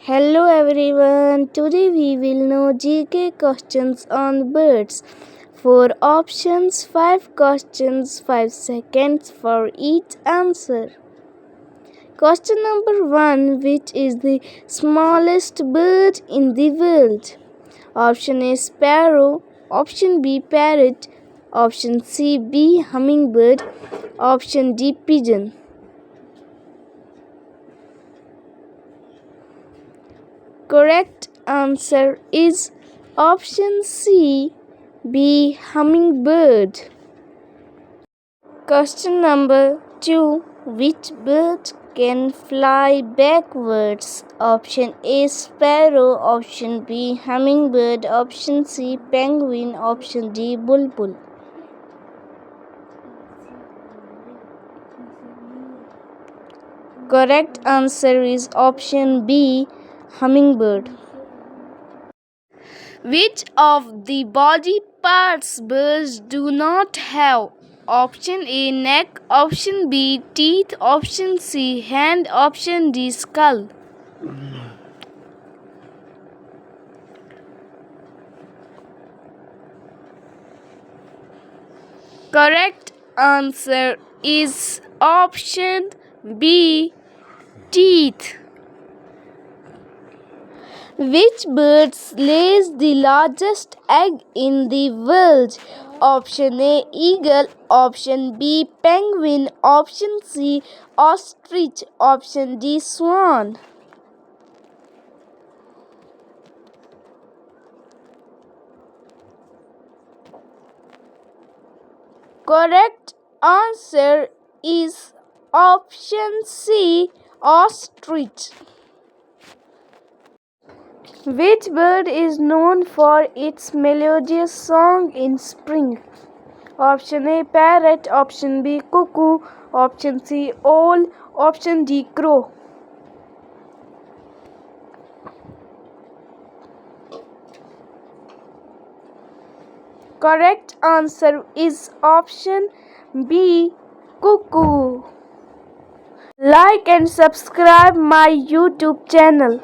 Hello everyone. Today we will know GK questions on birds. 4 options, 5 questions, 5 seconds for each answer. Question number 1. Which is the smallest bird in the world? Option A sparrow, option B parrot, option C bee hummingbird, option D pigeon. Correct answer is option C, bee hummingbird. Question number 2. Which bird can fly backwards? Option A sparrow, option B hummingbird, option C penguin, option D bulbul. Correct answer is option B, hummingbird. Which of the body parts birds do not have? Option A neck, option B teeth, option C hand, option D skull. Correct answer is option B teeth. Which bird lays the largest egg in the world? Option A eagle, option B penguin, option C ostrich, option D swan. Correct answer is option C ostrich. Which bird is known for its melodious song in spring? Option A parrot, option B cuckoo, option C owl, option D crow. Correct answer is option B cuckoo. Like and subscribe my YouTube channel.